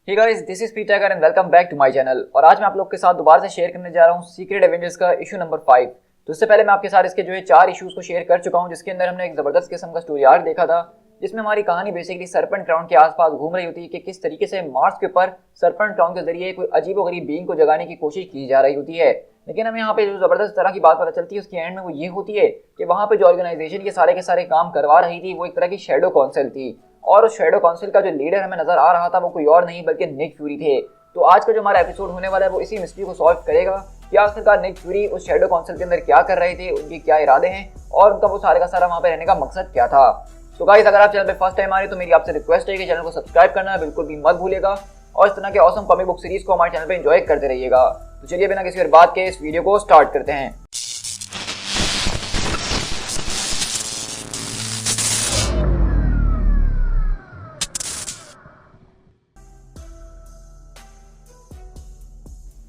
Hey guys, this is Peter and welcome back to my channel. और आज मैं आप लोग के साथ दोबारा से शेयर करने जा रहा हूँ सीक्रेट एवेंजर्स का इशू नंबर 5। तो इससे पहले मैं आपके साथ इसके 4 इश्यूज को शेयर कर चुका हूँ, जिसके अंदर हमने एक जबरदस्त किस्म का स्टोरी आर्क देखा था, जिसमें हमारी कहानी बेसिकली सरपेंट क्राउन के आसपास घूम रही होती है कि किस तरीके से मार्स के ऊपर सरपेंट क्राउन के जरिए कोई अजीबोगरीब बीइंग को जगाने की कोशिश की जा रही होती है। लेकिन हमें यहाँ पे जो जबरदस्त तरह की बात पता चलती है उसके एंड में वो ये होती है कि वहाँ पे जो ऑर्गेनाइजेशन के सारे काम करवा रही थी वो एक तरह की शेडो काउंसिल थी, और उस शेडो काउंसिल का जो लीडर हमें नजर आ रहा था वो कोई और नहीं बल्कि निक फ्यूरी थे। तो आज का जो हमारा एपिसोड होने वाला है वो इसी मिस्ट्री को सॉल्व करेगा कि आखिरकार निक फ्यूरी उस शेडो काउंसिल के अंदर क्या कर रहे थे, उनके क्या इरादे हैं और उनका वो सारे का सारा वहाँ पे रहने का मकसद क्या था। तो गाइस, अगर आप चैनल पे फर्स्ट टाइम आ रहे हैं तो मेरी आपसे रिक्वेस्ट है कि चैनल को सब्सक्राइब करना बिल्कुल भी मत भूलिएगा और इस तरह के ऑसम कॉमिक बुक सीरीज को हमारे चैनल पे एंजॉय करते रहिएगा। तो चलिए बिना किसी और बात के इस वीडियो को स्टार्ट करते हैं।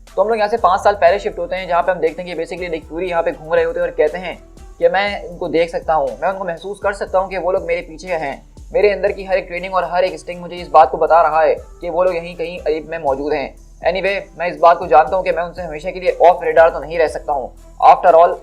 तो हम लोग यहाँ से 5 साल पहले शिफ्ट होते हैं, जहाँ पे हम देखते हैं कि बेसिकली निक फ्यूरी यहाँ पे घूम रहे होते हैं और कहते हैं कि मैं उनको देख सकता हूँ, मैं उनको महसूस कर सकता हूँ कि वो लोग मेरे पीछे हैं। मेरे अंदर की हर एक ट्रेनिंग और हर एक इंस्टिंक्ट मुझे इस बात को बता रहा है कि वो लोग यहीं कहीं करीब में मौजूद हैं। एनीवे, मैं इस बात को जानता हूँ कि मैं उनसे हमेशा के लिए ऑफ रेडार तो नहीं रह सकता हूँ। आफ्टर ऑल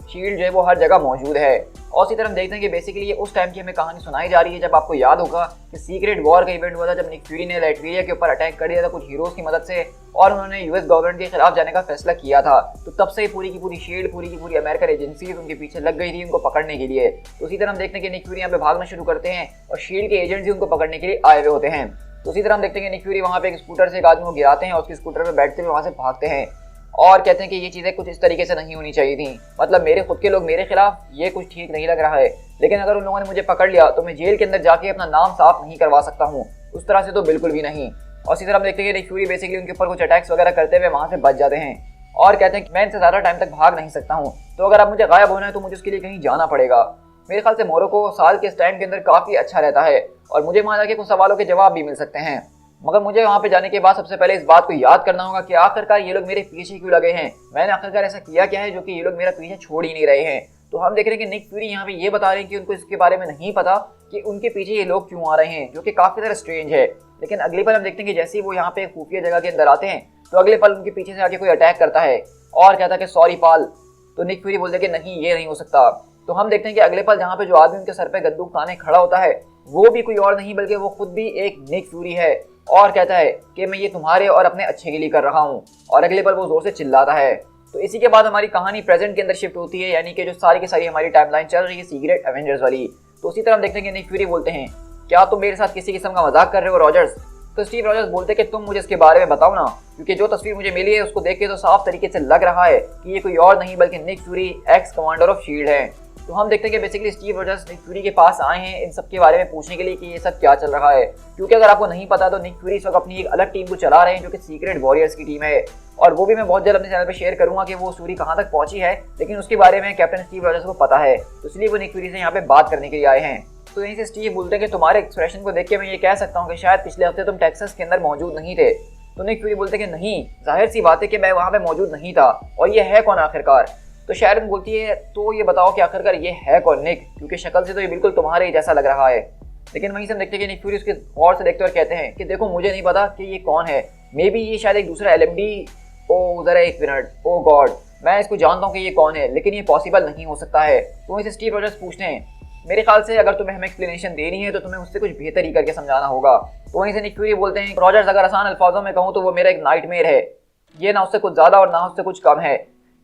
शील्ड जो है वो हर जगह मौजूद है। और इसी तरह हम देखते हैं कि बेसिकली ये उस टाइम की हमें कहानी सुनाई जा रही है जब आपको याद होगा कि सीक्रेट वॉर का इवेंट हुआ था, जब निक फ्यूरी ने लाइटवेरिया के ऊपर अटैक कर दिया था कुछ हीरोज की मदद से और उन्होंने यूएस गवर्नमेंट के खिलाफ जाने का फैसला किया था। तो तब से ही पूरी की पूरी शील्ड, पूरी की पूरी अमेरिकन एजेंसी उनके पीछे लग गई थी उनको पकड़ने के लिए। तो उसी तरह हम देखते हैं कि निक फ्यूरी यहाँ पे भागना शुरू करते हैं और शील्ड के एजेंट्स उनको पकड़ने के लिए आए हुए होते हैं। तो उसी तरह हम देखते हैं कि निक फ्यूरी वहाँ पे एक स्कूटर से एक आदमी को गिराते हैं और उसके स्कूटर पर बैठते हुए वहाँ से भागते हैं और कहते हैं कि ये चीज़ें कुछ इस तरीके से नहीं होनी चाहिए थी। मतलब मेरे खुद के लोग मेरे खिलाफ, ये कुछ ठीक नहीं लग रहा है। लेकिन अगर उन लोगों ने मुझे पकड़ लिया तो मैं जेल के अंदर जाके अपना नाम साफ नहीं करवा सकता हूँ, उस तरह से तो बिल्कुल भी नहीं। और इसी तरह हम देखते हैं कि निक फ्यूरी बेसिकली उनके ऊपर कुछ अटैक्स वगैरह करते हुए वहाँ से बच जाते हैं और कहते हैं कि मैं इनसे ज़्यादा टाइम तक भाग नहीं सकता हूँ, तो अगर आप मुझे गायब होना है तो मुझे उसके लिए कहीं जाना पड़ेगा। मेरे ख्याल से मोरक्को साल के इस टाइम के अंदर काफ़ी अच्छा रहता है और मुझे वहाँ जाके कुछ सवालों के जवाब भी मिल सकते हैं। मगर मुझे वहाँ पे जाने के बाद सबसे पहले इस बात को याद करना होगा कि आखिरकार ये लोग मेरे पीछे क्यों लगे हैं, मैंने आखिरकार ऐसा किया क्या है जो कि ये लोग मेरा पीछे छोड़ ही नहीं रहे हैं। तो हम देख रहे हैं कि निक फ्यूरी यहाँ पे ये बता रहे हैं कि उनको इसके बारे में नहीं पता कि उनके पीछे ये लोग क्यों आ रहे हैं, जो कि काफ़ी ज़्यादा स्ट्रेंज है। लेकिन अगले पल हम देखते हैं कि जैसे ही वो यहाँ पे खुफिया जगह के अंदर आते हैं तो अगले पल उनके पीछे से आके कोई अटैक करता है और कहता है कि सॉरी पाल। तो निक फ्यूरी बोलते हैं कि नहीं, ये नहीं हो सकता। तो हम देखते हैं कि अगले पल जहाँ पे जो आदमी उनके सर पे बंदूक ताने खड़ा होता है वो भी कोई और नहीं बल्कि वो खुद भी एक निक फ्यूरी है और कहता है कि मैं ये तुम्हारे और अपने अच्छे के लिए कर रहा हूँ। और अगले पल वो जोर से चिल्लाता है। तो इसी के बाद हमारी कहानी प्रेजेंट के अंदर शिफ्ट होती है, यानी कि जो सारी की सारी हमारी टाइमलाइन चल रही है सीक्रेट एवेंजर्स वाली। तो उसी तरह हम देखते हैं कि निक फ्यूरी बोलते हैं, क्या तुम मेरे साथ किसी किस्म का मजाक कर रहे हो रॉजर्स? तो स्टीव रॉजर्स बोलते हैं कि तुम मुझे इसके बारे में बताओ ना, क्योंकि जो तस्वीर मुझे मिली है उसको देख के तो साफ तरीके से लग रहा है कि ये कोई और नहीं बल्कि Nick Fury ex commander of SHIELD है। तो हम देखते हैं कि basically Steve Rogers Nick Fury के पास आए हैं इन सब के बारे में पूछने के लिए कि ये सब क्या चल रहा है, क्योंकि अगर आपको नहीं पता तो निक फ्यूरी इस वक्त अपनी एक अलग टीम को चला रहे हैं जो कि सीक्रेट वॉरियर्स की टीम है। और वो भी मैं बहुत जल्द अपने चैनल पे शेयर करूंगा कि वो स्टोरी कहाँ तक पहुंची है, लेकिन उसके बारे में कैप्टन स्टीव रॉजर्स को पता है, तो इसलिए वो निक फ्यूरी से यहाँ पे बात करने के लिए आए हैं। तो यहीं से स्टीव बोलते हैं कि तुम्हारे एक्सप्रेशन को देख के मैं ये कह सकता हूँ कि शायद पिछले हफ्ते तुम टेक्सास के अंदर मौजूद नहीं थे। तो निक फ्यूरी बोलते हैं कि नहीं, जाहिर सी बात है कि मैं वहाँ पे मौजूद नहीं था, और ये है कौन आखिरकार? तो शायरन बोलती है तो ये बताओ कि आखिरकार ये है कौन निक, क्योंकि शक्ल से तो ये बिल्कुल तुम्हारे ही जैसा लग रहा है। लेकिन वहीं से हम देखते हैं कि निक फ्यूरी उसके गौर से देखते और कहते हैं कि देखो मुझे नहीं पता कि ये कौन है, मे बी ये शायद एक दूसरा LMD। ओ जरा एक मिनट, ओ गॉड, मैं इसको जानता हूँ कि ये कौन है, लेकिन ये पॉसिबल नहीं हो सकता है। तो वहीं से स्टीव रॉजर्स पूछते हैं, मेरे ख्याल से अगर तुम्हें हमें एक्सप्लेनेशन देनी है तो तुम्हें उससे कुछ बेहतर ही करके समझाना होगा। तो वहीं से निक फ्यूरी बोलते हैं, रॉजर्स अगर आसान अल्फाजों में कहूँ तो वो मेरा एक नाइटमेयर है, ये ना उससे कुछ ज़्यादा और ना उससे कुछ कम है।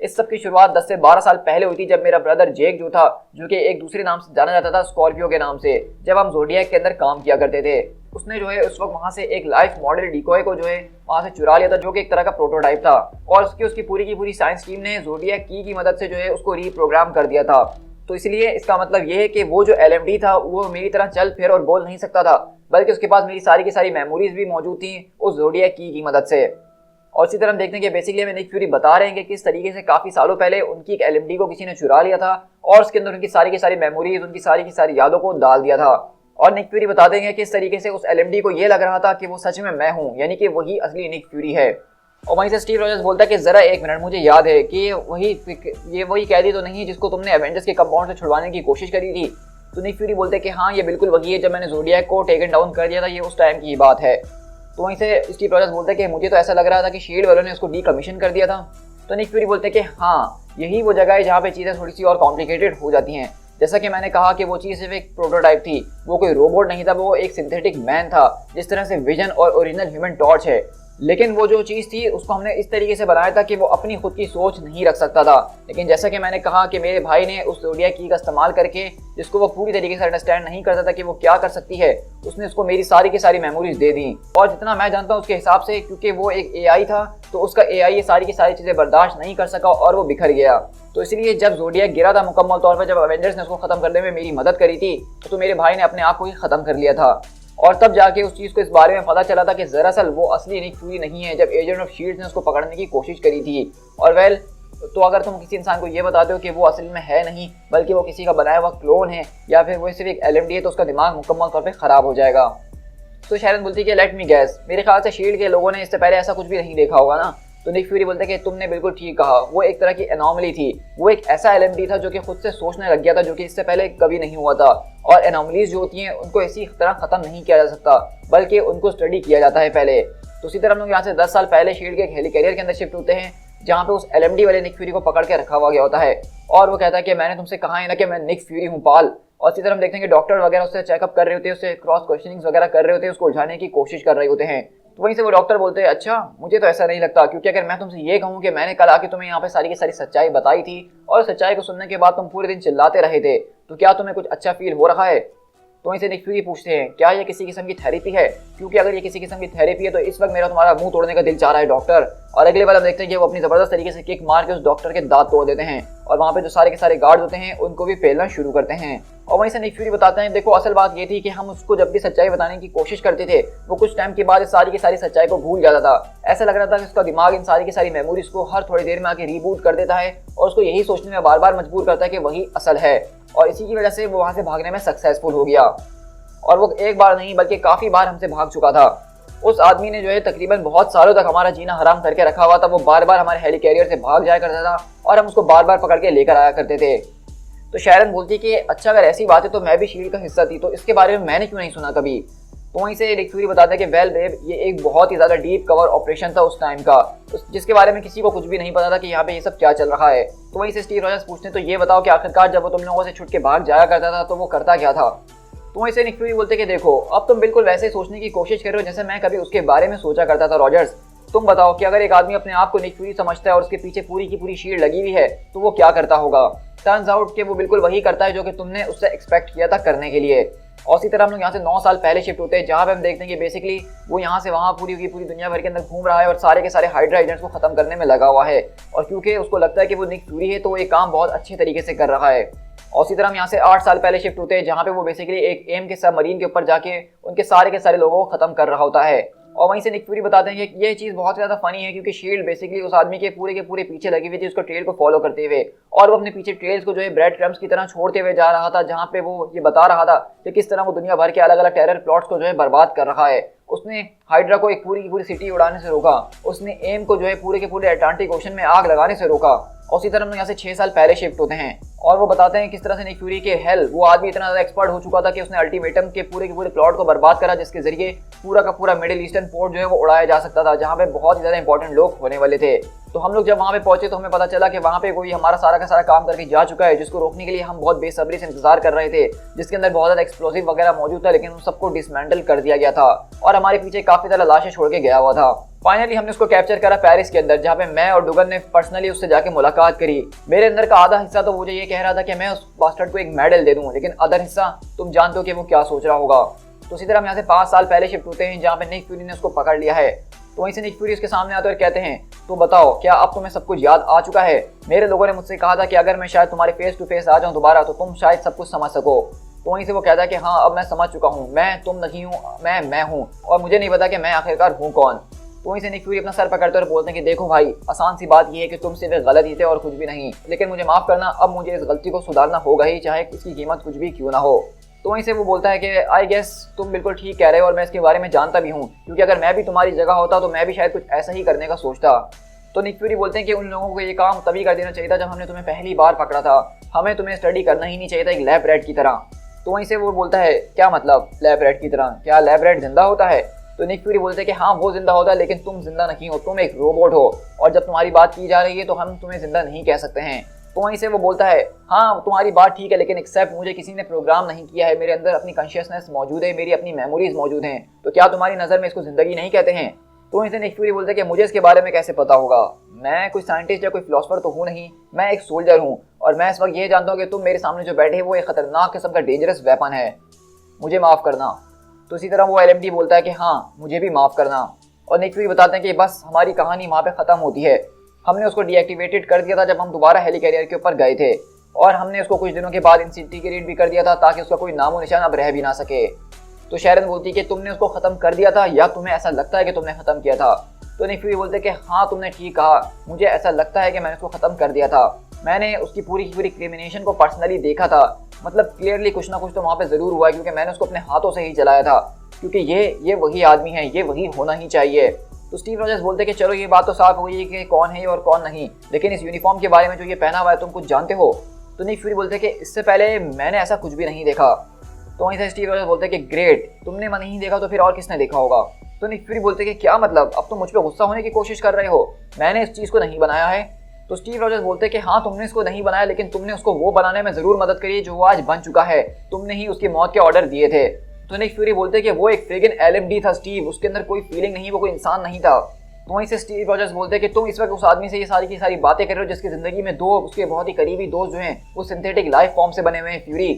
इस सब की शुरुआत 10 से 12 साल पहले हुई थी, जब मेरा ब्रदर जेक जो था, जो कि एक दूसरे नाम से जाना जाता था स्कॉर्पियो के नाम से, जब हम ज़ोडिएक के अंदर काम किया करते थे, उसने जो है उस वक्त वहाँ से एक लाइफ मॉडल डिकॉय को जो है वहाँ से चुरा लिया था, जो कि एक तरह का प्रोटोटाइप था, और उसकी पूरी की पूरी साइंस टीम ने ज़ोडिएक की मदद से जो है उसको रीप्रोग्राम कर दिया था। तो इसलिए इसका मतलब ये है कि वो जो LMD था वो मेरी तरह चल फिर और बोल नहीं सकता था, बल्कि उसके पास मेरी सारी की सारी मेमोरीज भी मौजूद थी उस ज़ोडिएक की मदद से। और इसी तरह हम देखते हैं कि बेसिकली हमें निक फ्यूरी बता रहे हैं कि किस तरीके से काफ़ी सालों पहले उनकी एक LMD को किसी ने चुरा लिया था और उसके अंदर उनकी सारी की सारी मेमोरीज, उनकी सारी की सारी यादों को डाल दिया था। और निक फ्यूरी बता देंगे किस तरीके से उस LMD को ये लग रहा था कि वो सच में मैं हूँ, यानी कि वही असली निक फ्यूरी है। और वहीं से स्टीव रॉजर्स बोलता है कि जरा एक मिनट, मुझे याद है कि ये वही कैदी तो नहीं है जिसको तुमने एवेंजर्स के कंपाउंड से छुड़वाने की कोशिश करी थी। तो निक फ्यूरी बोलते हैं कि हाँ, ये बिल्कुल वही है, जब मैंने ज़ोडिएक को टेकन डाउन कर दिया था, ये उस टाइम की बात है। तो वहीं से स्टीव रॉजर्स बोलते हैं कि मुझे तो ऐसा लग रहा था कि शील्ड वालों ने उसको डीकमीशन कर दिया था। तो निक फ्यूरी बोलते हैं कि हाँ, यही वो जगह है जहाँ पे चीज़ें थोड़ी सी और कॉम्प्लिकेटेड हो जाती हैं। जैसा कि मैंने कहा कि वो चीज़ सिर्फ एक प्रोटोटाइप थी, वो कोई रोबोट नहीं था, वो एक सिंथेटिक मैन था, जिस तरह से विजन और ओरिजिनल ह्यूमन टॉर्च है। लेकिन वो जो चीज़ थी उसको हमने इस तरीके से बनाया था कि वो अपनी खुद की सोच नहीं रख सकता था। लेकिन जैसा कि मैंने कहा कि मेरे भाई ने उस ज़ोडिएक की का इस्तेमाल करके, जिसको वो पूरी तरीके से अंडरस्टैंड नहीं करता था कि वो क्या कर सकती है, उसने उसको मेरी सारी की सारी मेमोरीज दे दी। और जितना मैं जानता हूँ उसके हिसाब से, क्योंकि वो एक एआई था, तो उसका एआई ये सारी की सारी चीज़ें बर्दाश्त नहीं कर सका और वो बिखर गया। तो इसलिए जब ज़ोडिएक गिरा था मुकम्मल तौर पर, जब एवेंजर्स ने उसको ख़त्म करने में मेरी मदद करी थी, तो मेरे भाई ने अपने आप को ही ख़त्म कर लिया था। और तब जाके उस चीज़ को इस बारे में पता चला था कि दरअसल वो असली निक फ्यूरी नहीं है, जब एजेंट ऑफ शील्ड ने उसको पकड़ने की कोशिश करी थी। और वेल, तो अगर तुम किसी इंसान को ये बताते हो कि वो असल में है नहीं, बल्कि वो किसी का बनाया हुआ क्लोन है, या फिर वो सिर्फ एक एलएमडी है, तो उसका दिमाग मुकम्मल तौर पे ख़राब हो जाएगा। तो शैरन बोलती है कि लेट मी गैस, मेरे ख्याल से शील्ड के लोगों ने इससे पहले ऐसा कुछ भी नहीं देखा होगा ना। तो निक फ्यूरी बोलते हैं कि तुमने बिल्कुल ठीक कहा, वो एक तरह की एनॉमली थी, वो एक ऐसा एलएमडी था जो कि खुद से सोचने लग गया था, जो कि इससे पहले कभी नहीं हुआ था। और एनॉमलीज जो होती हैं उनको इसी तरह ख़त्म नहीं किया जा सकता, बल्कि उनको स्टडी किया जाता है पहले। तो इसी तरह हम लोग यहाँ से 10 साल पहले शील्ड के एक हेलिकैरियर के अंदर शिफ्ट होते हैं, जहाँ पे उस एलएमडी वाले निक फ्यूरी को पकड़ के रखा हुआ गया होता है। और वो कहता है कि मैंने तुमसे कहा है ना कि मैं निक फ्यूरी हूँ पाल। और इसी तरह हम देखते हैं कि डॉक्टर वगैरह उससे चेकअप कर रहे होते हैं, उससे क्रॉस क्वेश्चनिंग वगैरह कर रहे होते हैं, उसको उलझाने की कोशिश कर रहे होते हैं। तो वहीं से वो डॉक्टर बोलते हैं, अच्छा मुझे तो ऐसा नहीं लगता, क्योंकि अगर मैं तुमसे ये कहूँ कि मैंने कल आके तुम्हें यहाँ पे सारी की सारी सच्चाई बताई थी और सच्चाई को सुनने के बाद तुम पूरे दिन चिल्लाते रहे थे, तो क्या तुम्हें कुछ अच्छा फील हो रहा है? तो वहीं से निक फ्यूरी पूछते हैं, क्या ये किसी किस्म की थेरेपी है? क्योंकि अगर ये किसी किस्म की थेरेपी है तो इस वक्त मेरा तुम्हारा मुंह तोड़ने का दिल चाह रहा है डॉक्टर। और अगले बार हम देखते हैं कि वो अपनी ज़बरदस्त तरीके से किक मार के उस डॉक्टर के दांत तोड़ देते हैं, और वहाँ पे जो सारे के सारे गार्ड होते हैं उनको भी पेलना शुरू करते हैं। और वहीं से निक फ्यूरी बताते हैं, देखो असल बात ये थी कि हम उसको जब भी सच्चाई बताने की कोशिश करते थे, वो कुछ टाइम के बाद इस सारी की सारी सच्चाई को भूल जाता था। ऐसा लग रहा था कि उसका दिमाग इन सारी की सारी मेमोरीज को हर थोड़ी देर में आके रीबूट कर देता है और उसको यही सोचने में बार बार मजबूर करता है कि वही असल है। और इसी की वजह से वो वहाँ से भागने में सक्सेसफुल हो गया। और वो एक बार नहीं बल्कि काफ़ी बार हमसे भाग चुका था। उस आदमी ने जो है तकरीबन बहुत सालों तक हमारा जीना हराम करके रखा हुआ था। वो बार बार हमारे हेलिकैरियर से भाग जाया करता था और हम उसको बार बार पकड़ के लेकर आया करते थे। तो शैरन बोलती कि अच्छा अगर ऐसी बात है तो मैं भी शील्ड का हिस्सा थी, तो इसके बारे में मैंने क्यों नहीं सुना कभी। तो वहीं से निक फ्यूरी बताता है कि वेल बेब, ये एक बहुत ही ज़्यादा डीप कवर ऑपरेशन था उस टाइम का, जिसके बारे में किसी को कुछ भी नहीं पता था कि यहाँ पे ये सब क्या चल रहा है। तो वहीं से स्टीव रॉजर्स पूछते हैं, तो ये बताओ कि आखिरकार जब वो तुम लोगों से छुट के भाग जाया करता था तो वो करता क्या था। तो वहीं से निक फ्यूरी बोलते कि देखो अब तुम बिल्कुल वैसे ही सोचने की कोशिश कर रहे हो जैसे मैं कभी उसके बारे में सोचा करता था रॉजर्स। तुम बताओ कि अगर एक आदमी अपने आप को निक फ्यूरी समझता है और उसके पीछे पूरी की पूरी शील्ड लगी हुई है, तो वो क्या करता होगा। टर्न्स आउट कि वो बिल्कुल वही करता है जो कि तुमने उससे एक्सपेक्ट किया था करने के लिए। और इसी तरह हम लोग यहाँ से 9 साल पहले शिफ्ट होते हैं, जहाँ पे हम देखते हैं कि बेसिकली वो यहाँ से वहाँ पूरी की पूरी दुनिया भर के अंदर घूम रहा है और सारे के सारे हाइड्रा एजेंट्स को खत्म करने में लगा हुआ है। और क्योंकि उसको लगता है कि वो निक फ्यूरी है, तो वो ये काम बहुत अच्छे तरीके से कर रहा है। और इसी तरह हम यहाँ से 8 साल पहले शिफ्ट होते हैं, जहाँ पे वो बेसिकली एक एम के सबमरीन के ऊपर जाके उनके सारे के सारे लोगों को खत्म कर रहा होता है। और वहीं से निक फ्यूरी बताते हैं कि ये चीज़ बहुत ज़्यादा फनी है, क्योंकि शील्ड बेसिकली उस आदमी के पूरे पीछे लगी हुई थी, उसको ट्रेल को फॉलो करते हुए, और वो अपने पीछे ट्रेल्स को जो है ब्रेड क्रम्स की तरह छोड़ते हुए जा रहा था, जहाँ पे वो ये बता रहा था कि किस तरह वो दुनिया भर के अलग अलग टेरर प्लॉट्स को जो है बर्बाद कर रहा है। उसने हाइड्रा को एक पूरी की पूरी सिटी उड़ाने से रोका, उसने एम को जो है पूरे के पूरे अटलांटिक ओशन में आग लगाने से रोका। और इसी तरह हम यहाँ से 6 साल पहले शिफ्ट होते हैं, और वो बताते हैं किस तरह से निक फ्यूरी के हेल वो आदमी इतना ज़्यादा एक्सपर्ट हो चुका था कि उसने अल्टीमेटम के पूरे प्लॉट को बर्बाद करा, जिसके जरिए पूरा का पूरा मिडिल ईस्टर्न पोर्ट जो है वो उड़ाया जा सकता था, जहाँ पे बहुत ही ज़्यादा इंपॉर्टेंट लोग होने वाले थे। तो हम लोग जब वहाँ पे पहुंचे तो हमें पता चला कि वहाँ पे कोई हमारा सारा का सारा काम करके जा चुका है, जिसको रोकने के लिए हम बहुत बेसब्री से इंतजार कर रहे थे, जिसके अंदर बहुत ज़्यादा एक्सप्लोसिव वगैरह मौजूद था, लेकिन उन सबको डिसमेंटल कर दिया गया था और हमारे पीछे काफ़ी ज़्यादा लाशें छोड़ के गया हुआ था। फाइनली हमने उसको कैप्चर करा पेरिस के अंदर, जहाँ पे मैं और डुगन ने पर्सनली उससे जाके मुलाकात करी। मेरे अंदर का आधा हिस्सा तो मुझे ये कह रहा था कि मैं उस बास्टर्ड को एक मेडल दे दूं, लेकिन अदर हिस्सा तुम जानते हो कि वो क्या सोच रहा होगा। तो इसी तरह हम यहाँ से 5 साल पहले शिफ्ट होते हैं, जहाँ पे निक फ्यूरी ने उसको पकड़ लिया है। तो वहीं से निक फ्यूरी उसके सामने आते और कहते हैं, तो बताओ क्या अब तुम्हें सब कुछ याद आ चुका है। मेरे लोगों ने मुझसे कहा था कि अगर मैं शायद तुम्हारे फेस टू फेस आ जाऊँ दोबारा तो तुम शायद सब कुछ समझ सको। तो वहीं से वो कहता है कि हाँ अब मैं समझ चुका हूँ, मैं तुम नहीं हूँ, मैं हूँ, और मुझे नहीं पता कि मैं आखिरकार हूँ कौन। तो वहीं से निक फ्यूरी अपना सर पकड़ते और बोलते हैं कि देखो भाई, आसान सी बात ये है कि तुम सिर्फ गलत ही थे और कुछ भी नहीं, लेकिन मुझे माफ़ करना, अब मुझे इस गलती को सुधारना होगा ही, चाहे इसकी कीमत कुछ भी क्यों ना हो। तो वहीं से वो बोलता है कि आई गेस तुम बिल्कुल ठीक कह रहे हो और मैं इसके बारे में जानता भी हूँ, क्योंकि अगर मैं भी तुम्हारी जगह होता तो मैं भी शायद कुछ ऐसा ही करने का सोचता। तो निक फ्यूरी बोलते हैं कि उन लोगों को ये काम तभी कर देना चाहिए था जब हमने तुम्हें पहली बार पकड़ा था, हमें तुम्हें स्टडी करना ही नहीं चाहिए था एक लैब रैट की तरह। तो वहीं से वो बोलता है, क्या मतलब लैब रैट की तरह, क्या लैब रैट जिंदा होता है। तो निक फ्यूरी बोलते हैं कि हाँ वो जिंदा होता है, लेकिन तुम जिंदा नहीं हो, तुम एक रोबोट हो, और जब तुम्हारी बात की जा रही है तो हम तुम्हें जिंदा नहीं कह सकते हैं। तो वहीं से वो बोलता है हाँ तुम्हारी बात ठीक है, लेकिन एक्सेप्ट मुझे किसी ने प्रोग्राम नहीं किया है, मेरे अंदर अपनी कॉन्शियसनेस मौजूद है, मेरी अपनी मेमोरीज मौजूद हैं, तो क्या तुम्हारी नज़र में इसको ज़िंदगी नहीं कहते हैं? तो वहीं से निक फ्यूरी बोलते हैं कि मुझे इसके बारे में कैसे पता होगा, मैं कोई साइंटिस्ट या कोई फिलोसफर तो हूँ नहीं, मैं एक सोल्जर हूँ, और मैं इस वक्त ये जानता हूँ कि तुम मेरे सामने जो बैठे वो एक खतरनाक किस्म का डेंजरस वेपन है, मुझे माफ़ करना। तो इसी तरह वो LMD बोलता है कि हाँ मुझे भी माफ़ करना, और निक फ्यूरी बताते हैं कि बस हमारी कहानी वहाँ पे ख़त्म होती है, हमने उसको डीएक्टिवेटेड कर दिया था जब हम दोबारा हेलिकैरियर के ऊपर गए थे, और हमने उसको कुछ दिनों के बाद इंसिंटीग्रेट भी कर दिया था ताकि उसका कोई नामो निशान अब रह भी ना सके। तो शैरन बोलती है कि तुमने उसको ख़त्म कर दिया था या तुम्हें ऐसा लगता है कि तुमने ख़त्म किया था? तो निक फ्यूरी बोलते हैं कि हाँ तुमने ठीक कहा, मुझे ऐसा लगता है कि मैंने उसको ख़त्म कर दिया था, मैंने उसकी पूरी की पूरी क्रिमिनेशन को पर्सनली देखा था, मतलब क्लियरली कुछ ना कुछ तो वहाँ पे ज़रूर हुआ है, क्योंकि मैंने उसको अपने हाथों से ही चलाया था, क्योंकि ये वही आदमी है, ये वही होना ही चाहिए। तो स्टीव रॉजर्स बोलते हैं कि चलो ये बात तो साफ हो गई कि कौन है और कौन नहीं, लेकिन इस यूनिफॉर्म के बारे में जो ये पहना हुआ है तुम कुछ जानते हो? तो निक फ्यूरी बोलते हैं कि इससे पहले मैंने ऐसा कुछ भी नहीं देखा। तो वहीं से स्टीव रॉजर्स बोलते हैं कि ग्रेट, तुमने नहीं देखा तो फिर और किसने देखा होगा? तो निक फ्यूरी बोलते हैं कि क्या मतलब, अब तुम मुझ पर गुस्सा होने की कोशिश कर रहे हो, मैंने इस चीज़ को नहीं बनाया है। तो स्टीव रॉजर्स बोलते हैं कि हाँ तुमने इसको नहीं बनाया, लेकिन तुमने उसको वो बनाने में ज़रूर मदद करी जो वो आज बन चुका है, तुमने ही उसकी मौत के ऑर्डर दिए थे। तो निक फ्यूरी बोलते हैं कि वो एक फ्रिगन LMD था स्टीव, उसके अंदर कोई फीलिंग नहीं, वो कोई इंसान नहीं था। तो वहीं से स्टीव रॉजर्स बोलते हैं कि तुम इस वक्त उस आदमी से ये सारी की सारी बातें कर रहे हो जिसकी ज़िंदगी में दो उसके बहुत ही करीबी दोस्त जो हैं वो सिंथेटिक लाइफ फॉर्म से बने हुए हैं फ्यूरी।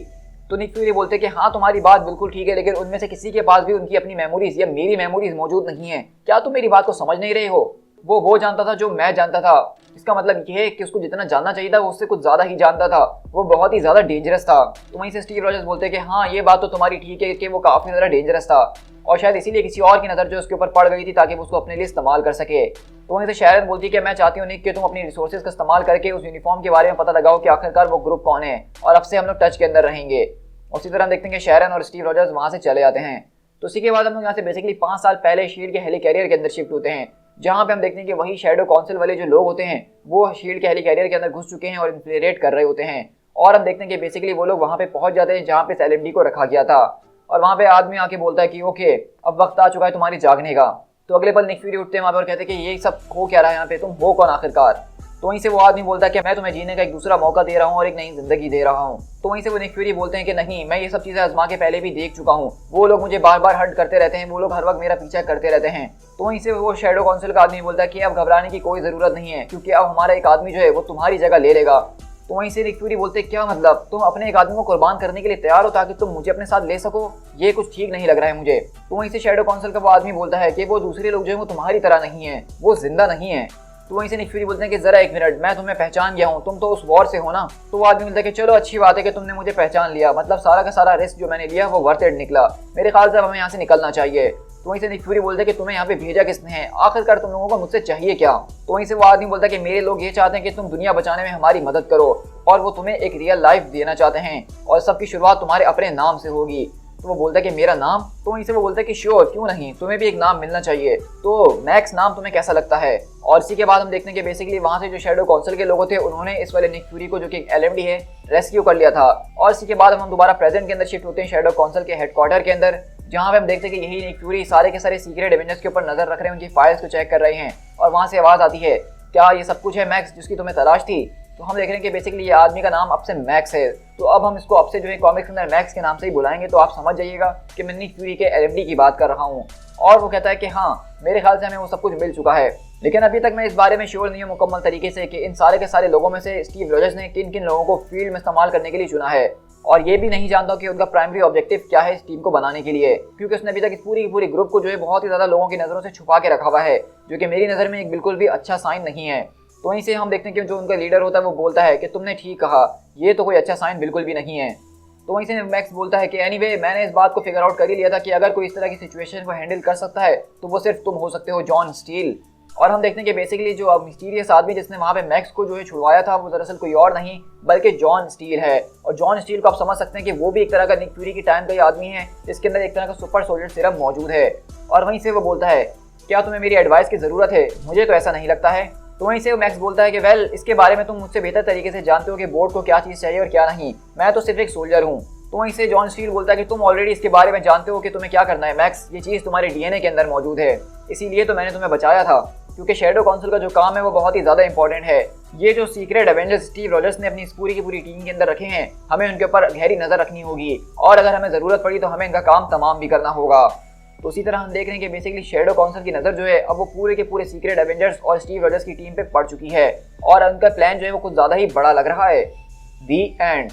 तो निक फ्यूरी बोलते हैं कि हाँ तुम्हारी बात बिल्कुल ठीक है, लेकिन उनमें से किसी के पास भी उनकी अपनी मेमोरीज या मेरी मेमोरीज मौजूद नहीं है। क्या तुम मेरी बात को समझ नहीं रहे हो? वो जानता था जो मैं जानता था, इसका मतलब ये है कि उसको जितना जानना चाहिए था वो उससे कुछ ज़्यादा ही जानता था, वो बहुत ही ज़्यादा डेंजरस था। तो वहीं से स्टीव रॉजर्स बोलते हैं कि हाँ ये बात तो तुम्हारी ठीक है कि वो काफ़ी ज़्यादा डेंजरस था, और शायद इसीलिए किसी और की नज़र जो उसके ऊपर पड़ गई थी ताकि वो उसको अपने लिए इस्तेमाल कर सके। तो वहीं से शैरन बोलती है कि मैं चाहती हूँ निक कि तुम अपनी रिसोर्सेज का इस्तेमाल करके उस यूनिफॉर्म के बारे में पता लगाओ कि आखिरकार वो ग्रुप कौन है, और अब से हम लोग टच के अंदर रहेंगे। उसी तरह हम देखते हैं कि शैरन और स्टीव रॉजर्स वहाँ से चले जाते हैं। तो उसी के बाद हम लोग यहाँ से बेसिकली 5 साल पहले शील्ड के हेलिकैरियर के अंदर शिफ्ट होते हैं, जहाँ पे हम देखते हैं कि वही शैडो काउंसिल वाले जो लोग होते हैं वो शील्ड के हेलिकैरियर के अंदर घुस चुके हैं और इन्फ्लेरेट कर रहे होते हैं, और हम देखते हैं कि बेसिकली वो लोग वहाँ पे पहुँच जाते हैं जहाँ पे LMD को रखा गया था, और वहाँ पे आदमी आके बोलता है कि ओके अब वक्त आ चुका है तुम्हारी जागने का। तो अगले पल निक फ्यूरी उठते हैं वहाँ पर और कहते हैं कि ये सब हो क्या रहा है यहाँ पे, तुम हो कौन आखिरकार? तो वहीं से वो आदमी बोलता है कि मैं तुम्हें जीने का एक दूसरा मौका दे रहा हूँ और एक नई जिंदगी दे रहा हूँ। तो वहीं से वो निक फ्यूरी बोलते हैं कि नहीं, मैं ये सब चीज़ें आजमा के पहले भी देख चुका हूँ, वो लोग मुझे बार बार हर्ट करते रहते हैं, वो लोग हर वक्त मेरा पीछा करते रहते हैं। तो वहीं से वो शैडो काउंसिल का आदमी बोलता है कि अब घबराने की कोई ज़रूरत नहीं है, क्योंकि अब हमारा एक आदमी जो है वो तुम्हारी जगह ले लेगा। तो वहीं से निक फ्यूरी बोलते हैं क्या मतलब, तुम अपने एक आदमी को कुर्बान करने के लिए तैयार हो ताकि तुम मुझे अपने साथ ले सको? ये कुछ ठीक नहीं लग रहा है मुझे। तो वहीं से शैडो काउंसिल का वो आदमी बोलता है कि वो दूसरे लोग जो है वो तुम्हारी तरह नहीं है, वो जिंदा नहीं है। तो वहीं से निक फ्यूरी बोलते हैं कि जरा एक मिनट, मैं तुम्हें पहचान गया हूँ, तुम तो उस वॉर से हो ना। तो वो आदमी बोलता है कि चलो अच्छी बात है कि तुमने मुझे पहचान लिया, मतलब सारा का सारा रिस्क जो मैंने लिया वो वर्थ इट निकला, मेरे ख्याल से अब हमें यहाँ से निकलना चाहिए। तो वहीं से निक फ्यूरी बोलते हैं कि तुम्हें यहाँ पे भेजा किसने है, आखिरकार तुम लोगों को मुझसे चाहिए क्या? तो वहीं से वो आदमी बोलता है कि मेरे लोग ये चाहते हैं कि तुम दुनिया बचाने में हमारी मदद करो, और वो तुम्हें एक रियल लाइफ देना चाहते हैं, और सबकी शुरुआत तुम्हारे अपने नाम से होगी। तो वो बोलता है कि मेरा नाम? तो वहीं से वो बोलता है कि श्योर क्यों नहीं, तुम्हें भी एक नाम मिलना चाहिए, तो मैक्स नाम तुम्हें कैसा लगता है? और इसी के बाद हम देखते हैं कि बेसिकली वहाँ से जो शैडो काउंसिल के लोग थे उन्होंने इस वाले निक फ्यूरी को जो कि LMD है रेस्क्यू कर लिया था। और इसी के बाद हम दोबारा प्रेजेंट के अंदर शिफ्ट होते हैं शैडो काउंसिल के हेडक्वार्टर के अंदर, जहाँ पे हम देखते हैं कि यही निक फ्यूरी सारे के सारे सीक्रेट एवेंजर्स के ऊपर नजर रख रहे हैं, उनकी फाइल्स को चेक कर रहे हैं, और वहाँ से आवाज़ आती है क्या ये सब कुछ है मैक्स जिसकी तुम्हें तलाश थी? तो हम देख रहे हैं कि बेसिकली ये आदमी का नाम अब से मैक्स है, तो अब हम इसको अब से जो है कॉमिक्स के अंदर मैक्स के नाम से ही बुलाएंगे, तो आप समझ जाइएगा कि मैं निक फ्यूरी के LMD की बात कर रहा हूँ। और वो कहता है कि हाँ मेरे ख्याल से हमें वो सब कुछ मिल चुका है, लेकिन अभी तक मैं इस बारे में श्योर नहीं हूँ मुकम्मल तरीके से कि इन सारे के सारे लोगों में से स्टीव रॉजर्स ने किन किन लोगों को फील्ड में इस्तेमाल करने के लिए चुना है, और ये भी नहीं जानता कि उनका प्राइमरी ऑब्जेक्टिव क्या है इस टीम को बनाने के लिए, क्योंकि उसने अभी तक इस पूरी की पूरी ग्रुप को जो है बहुत ही ज़्यादा लोगों की नज़रों से छुपा के रखा हुआ है, जो कि मेरी नज़र में एक बिल्कुल भी अच्छा साइन नहीं है। तो वहीं से हम देखते हैं कि जो उनका लीडर होता है वो बोलता है कि तुमने ठीक कहा, ये तो कोई अच्छा साइन बिल्कुल भी नहीं है। तो वहीं से मैक्स बोलता है कि एनीवे मैंने इस बात को फिगर आउट कर ही लिया था कि अगर कोई इस तरह की सिचुएशन को हैंडल कर सकता है तो वो सिर्फ तुम हो सकते हो, जॉन स्टील। और हम देखते हैं कि बेसिकली जो मिस्टीरियस आदमी जिसने वहाँ पे मैक्स को जो है छुड़वाया था वो दरअसल कोई और नहीं बल्कि जॉन स्टील है, और जॉन स्टील को आप समझ सकते हैं कि वो भी एक तरह का निक फ्यूरी की टाइम का ही आदमी है जिसके अंदर एक तरह का सुपर सोल्जर सीरम मौजूद है। और वहीं से वो बोलता है क्या तुम्हें मेरी एडवाइस की ज़रूरत है? मुझे तो ऐसा नहीं लगता है। तो वहीं से मैक्स बोलता है कि वेल इसके बारे में तुम मुझसे बेहतर तरीके से जानते हो कि बोर्ड को क्या चीज़ चाहिए और क्या नहीं, मैं तो सिर्फ एक सोल्जर हूँ। तो तो वहीं से जॉन स्टील बोलता है कि तुम ऑलरेडी इसके बारे में जानते हो कि तुम्हें क्या करना है मैक्स, ये चीज़ तुम्हारे डीएनए के अंदर मौजूद है, इसीलिए तो मैंने तुम्हें बचाया था, क्योंकि शैडो काउंसिल का जो काम है वो बहुत ही ज़्यादा इंपॉर्टेंट है। ये जो सीक्रेट एवेंजर्स स्टीव रॉजर्स ने अपनी इस पूरी की पूरी टीम के अंदर रखे हैं, हमें उनके ऊपर गहरी नज़र रखनी होगी और अगर हमें ज़रूरत पड़ी तो हमें इनका काम तमाम भी करना होगा। तो उसी तरह हम देख रहे हैं कि बेसिकली शैडो काउंसिल की नज़र जो है अब वो पूरे के पूरे सीक्रेट एवेंजर्स और स्टीव रॉजर्स की टीम पे पड़ चुकी है और उनका प्लान जो है वो कुछ ज़्यादा ही बड़ा लग रहा है। दी एंड।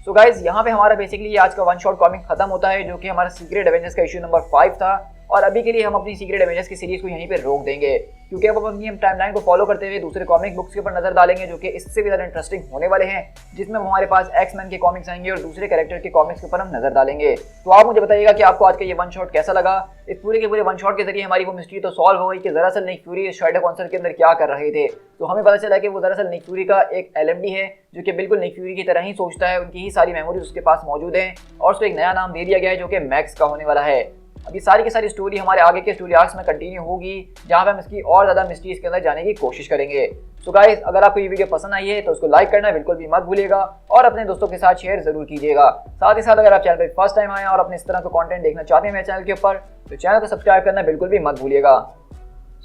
सो गाइज यहाँ पे हमारा बेसिकली आज का वन शॉट कॉमिक खत्म होता है, जो कि हमारा सीक्रेट एवेंजर्स का इशू नंबर 5 था। और अभी के लिए हम अपनी सीक्रेट एवेंजर्स की सीरीज को यहीं पे रोक देंगे, क्योंकि अब अपनी हम टाइमलाइन को फॉलो करते हुए दूसरे कॉमिक बुक्स के ऊपर नजर डालेंगे जो कि इससे भी ज़्यादा इंटरेस्टिंग होने वाले हैं, जिसमें हमारे पास एक्स-मैन के कॉमिक्स आएंगे और दूसरे कैरेक्टर के कॉमिक्स के ऊपर हम नजर डालेंगे। तो आप मुझे बताइएगा कि आपको आज का ये वन शॉट कैसा लगा। इस पूरे के पूरे वन शॉट के जरिए हमारी वो मिस्ट्री तो सॉल्व हो गई कि दरअसल निक फ्यूरी शैडो काउंसिल के अंदर क्या कर रहे थे। तो हमें पता चला कि वो दरअसल निक फ्यूरी का एक एलएमडी है जो कि बिल्कुल निक फ्यूरी की तरह ही सोचता है, उनकी ही सारी मेमोरीज उसके पास मौजूद हैं और उसको एक नया नाम दे दिया गया है जो कि मैक्स का होने वाला है। अब ये सारी की सारी स्टोरी हमारे आगे के स्टोरी आर्क्स में कंटिन्यू होगी, जहाँ पे हम इसकी और ज़्यादा मिस्ट्रीज के अंदर जाने की कोशिश करेंगे। सो गाइस, अगर आपको ये वीडियो पसंद आई है तो उसको लाइक करना बिल्कुल भी मत भूलिएगा और अपने दोस्तों के साथ शेयर जरूर कीजिएगा। साथ ही साथ अगर आप चैनल पर फर्स्ट टाइम आए और अपने इस तरह का कंटेंट देखना चाहते हैं मेरे चैनल के ऊपर, तो चैनल को सब्सक्राइब करना बिल्कुल भी मत भूलिएगा।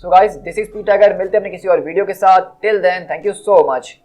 So guys, this is P Tiger, मिलते हैं अपने किसी और वीडियो के साथ। Till then, thank you so much.